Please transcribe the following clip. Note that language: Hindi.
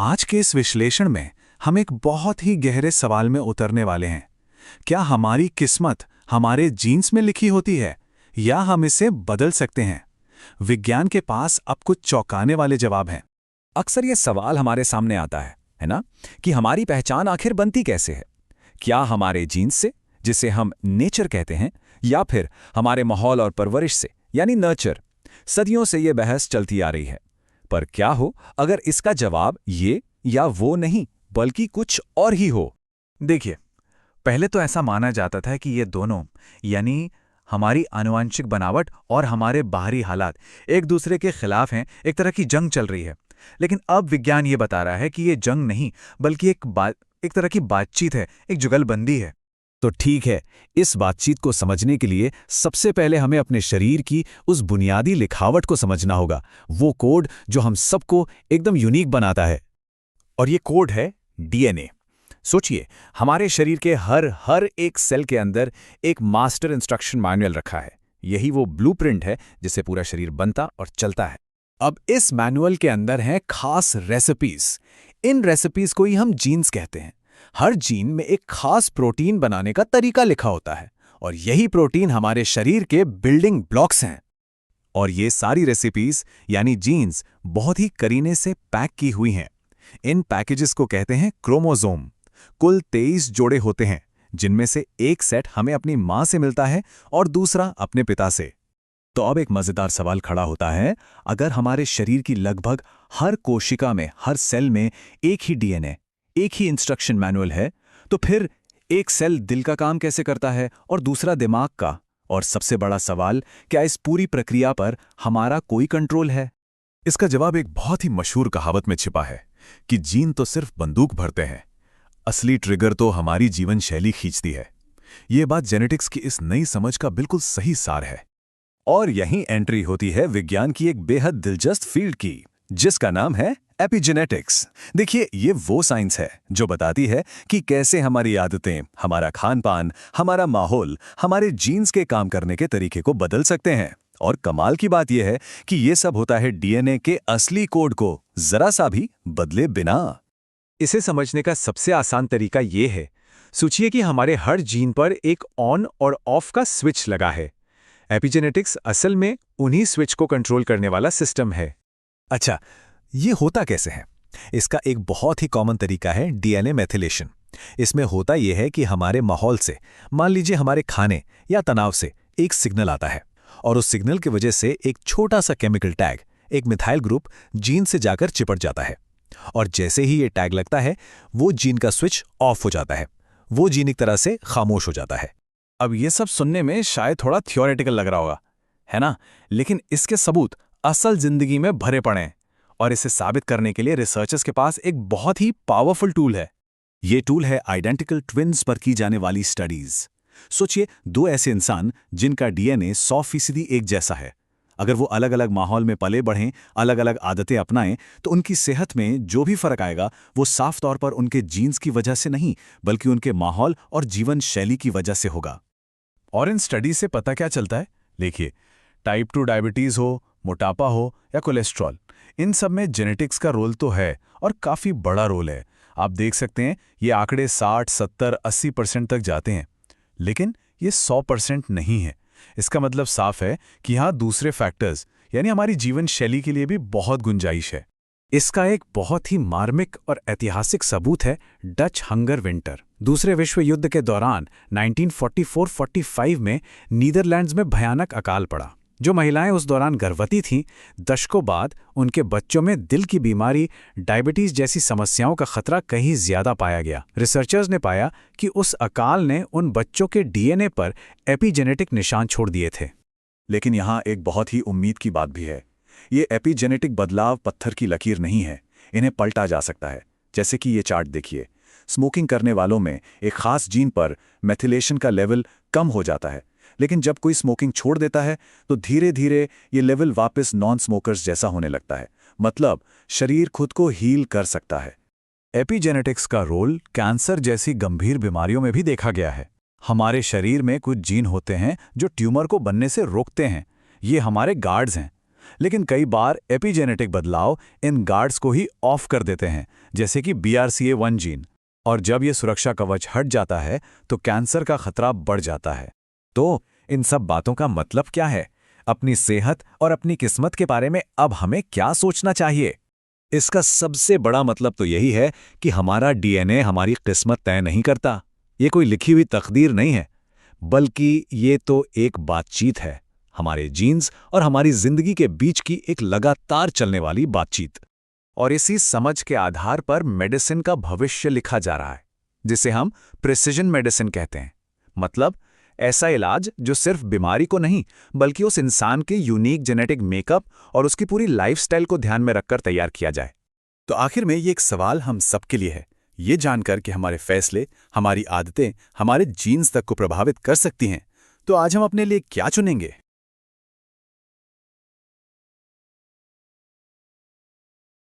आज के इस विश्लेषण में हम एक बहुत ही गहरे सवाल में उतरने वाले हैं। क्या हमारी किस्मत हमारे जीन्स में लिखी होती है या हम इसे बदल सकते हैं? विज्ञान के पास अब कुछ चौंकाने वाले जवाब हैं। अक्सर ये सवाल हमारे सामने आता है ना, कि हमारी पहचान आखिर बनती कैसे है? क्या हमारे जीन्स से, जिसे हम नेचर कहते हैं, या फिर हमारे माहौल और परवरिश से, यानी नर्चर? सदियों से ये बहस चलती आ रही है। पर क्या हो अगर इसका जवाब ये या वो नहीं, बल्कि कुछ और ही हो? देखिए, पहले तो ऐसा माना जाता था कि ये दोनों, यानी हमारी आनुवंशिक बनावट और हमारे बाहरी हालात, एक दूसरे के खिलाफ हैं, एक तरह की जंग चल रही है। लेकिन अब विज्ञान ये बता रहा है कि ये जंग नहीं, बल्कि एक तरह की बातचीत है, एक जुगलबंदी है। तो ठीक है, इस बातचीत को समझने के लिए सबसे पहले हमें अपने शरीर की उस बुनियादी लिखावट को समझना होगा, वो कोड जो हम सबको एकदम यूनिक बनाता है। और ये कोड है डीएनए। सोचिए, हमारे शरीर के हर एक सेल के अंदर एक मास्टर इंस्ट्रक्शन मैनुअल रखा है। यही वो ब्लूप्रिंट है जिससे पूरा शरीर बनता और चलता है। अब इस मैनुअल के अंदर हैं खास रेसिपीज। इन रेसिपीज को ही हम जीन्स कहते हैं। हर जीन में एक खास प्रोटीन बनाने का तरीका लिखा होता है, और यही प्रोटीन हमारे शरीर के बिल्डिंग ब्लॉक्स हैं। और ये सारी रेसिपीज यानी जीन्स बहुत ही करीने से पैक की हुई हैं। इन पैकेजेस को कहते हैं क्रोमोसोम। कुल 23 जोड़े होते हैं, जिनमें से एक सेट हमें अपनी मां से मिलता है और दूसरा अपने पिता से। तो अब एक मजेदार सवाल खड़ा होता है, अगर हमारे शरीर की लगभग हर कोशिका में, हर सेल में एक ही डीएनए, एक ही इंस्ट्रक्शन मैनुअल है, तो फिर एक सेल दिल का काम कैसे करता है और दूसरा दिमाग का? और सबसे बड़ा सवाल, क्या इस पूरी प्रक्रिया पर हमारा कोई कंट्रोल है? इसका जवाब एक बहुत ही मशहूर कहावत में छिपा है कि जीन तो सिर्फ बंदूक भरते हैं, असली ट्रिगर तो हमारी जीवन शैली खींचती है। ये बात जेनेटिक्स की इस नई समझ का बिल्कुल सही सार है। और यहीं एंट्री होती है विज्ञान की एक बेहद दिलचस्प फील्ड की, जिसका नाम है एपिजेनेटिक्स। देखिए, ये वो साइंस है जो बताती है कि कैसे हमारी आदतें, हमारा खान-पान, हमारा माहौल, हमारे जीन्स के काम करने के तरीके को बदल सकते हैं। और कमाल की बात यह है कि ये सब होता है डीएनए के असली कोड को जरा सा भी बदले बिना। इसे समझने का सबसे आसान तरीका ये है, सोचिए कि हमारे हर जीन पर एक ऑन और ऑफ का स्विच लगा है। एपिजेनेटिक्स असल में उन्हीं स्विच को कंट्रोल करने वाला सिस्टम है। अच्छा, ये होता कैसे है? इसका एक बहुत ही कॉमन तरीका है डीएनए मेथिलेशन। इसमें होता यह है कि हमारे माहौल से, मान लीजिए हमारे खाने या तनाव से, एक सिग्नल आता है, और उस सिग्नल की वजह से एक छोटा सा केमिकल टैग, एक मिथाइल ग्रुप, जीन से जाकर चिपट जाता है। और जैसे ही ये टैग लगता है, वो जीन का स्विच ऑफ हो जाता है। वो जीन एक तरह से खामोश हो जाता है। अब ये सब सुनने में शायद थोड़ा थियोरेटिकल लग रहा होगा, है ना? लेकिन इसके सबूत असल जिंदगी में भरे पड़े हैं। और इसे साबित करने के लिए रिसर्चर्स के पास एक बहुत ही पावरफुल टूल है। ये टूल है आइडेंटिकल ट्विन्स पर की जाने वाली स्टडीज। सोचिए, दो ऐसे इंसान जिनका डीएनए 100% एक जैसा है। अगर वो अलग अलग माहौल में पले बढ़ें, अलग अलग आदतें अपनाएं, तो उनकी सेहत में जो भी फर्क आएगा वो साफ तौर पर उनके जीन्स की वजह से नहीं, बल्कि उनके माहौल और जीवन शैली की वजह से होगा। और इन स्टडी से पता क्या चलता है? देखिए, टाइप 2 डायबिटीज हो, मोटापा हो या कोलेस्ट्रॉल, इन सब में जेनेटिक्स का रोल तो है, और काफी बड़ा रोल है। आप देख सकते हैं, ये आंकड़े 60, 70, 80% तक जाते हैं। लेकिन ये 100% नहीं है। इसका मतलब साफ है कि यहाँ दूसरे फैक्टर्स, यानी हमारी जीवन शैली के लिए भी बहुत गुंजाइश है। इसका एक बहुत ही मार्मिक और ऐतिहासिक सबूत है डच हंगर विंटर। दूसरे विश्व युद्ध के दौरान 1944-45 में नीदरलैंड्स में भयानक अकाल पड़ा। जो महिलाएं उस दौरान गर्भवती थीं, दशकों बाद उनके बच्चों में दिल की बीमारी, डायबिटीज जैसी समस्याओं का खतरा कहीं ज्यादा पाया गया। रिसर्चर्स ने पाया कि उस अकाल ने उन बच्चों के डीएनए पर एपिजेनेटिक निशान छोड़ दिए थे। लेकिन यहाँ एक बहुत ही उम्मीद की बात भी है। ये एपिजेनेटिक बदलाव पत्थर की लकीर नहीं है, इन्हें पलटा जा सकता है। जैसे कि ये चार्ट देखिए, स्मोकिंग करने वालों में एक खास जीन पर मेथिलेशन का लेवल कम हो जाता है, लेकिन जब कोई स्मोकिंग छोड़ देता है तो धीरे धीरे ये लेवल वापस नॉन स्मोकर्स जैसा होने लगता है। मतलब शरीर खुद को हील कर सकता है। एपिजेनेटिक्स का रोल कैंसर जैसी गंभीर बीमारियों में भी देखा गया है। हमारे शरीर में कुछ जीन होते हैं जो ट्यूमर को बनने से रोकते हैं। ये हमारे गार्ड्स हैं। लेकिन कई बार एपिजेनेटिक बदलाव इन गार्ड्स को ही ऑफ कर देते हैं, जैसे कि BRCA1 जीन। और जब ये सुरक्षा कवच हट जाता है तो कैंसर का खतरा बढ़ जाता है। तो इन सब बातों का मतलब क्या है? अपनी सेहत और अपनी किस्मत के बारे में अब हमें क्या सोचना चाहिए? इसका सबसे बड़ा मतलब तो यही है कि हमारा डीएनए हमारी किस्मत तय नहीं करता। ये कोई लिखी हुई तकदीर नहीं है, बल्कि ये तो एक बातचीत है, हमारे जीन्स और हमारी जिंदगी के बीच की एक लगातार चलने वाली बातचीत। और इसी समझ के आधार पर मेडिसिन का भविष्य लिखा जा रहा है, जिसे हम प्रिसिजन मेडिसिन कहते हैं। मतलब ऐसा इलाज जो सिर्फ बीमारी को नहीं बल्कि उस इंसान के यूनिक जेनेटिक मेकअप और उसकी पूरी लाइफस्टाइल को ध्यान में रखकर तैयार किया जाए। तो आखिर में ये एक सवाल हम सबके लिए है, ये जानकर कि हमारे फैसले, हमारी आदतें हमारे जीन्स तक को प्रभावित कर सकती हैं, तो आज हम अपने लिए क्या चुनेंगे?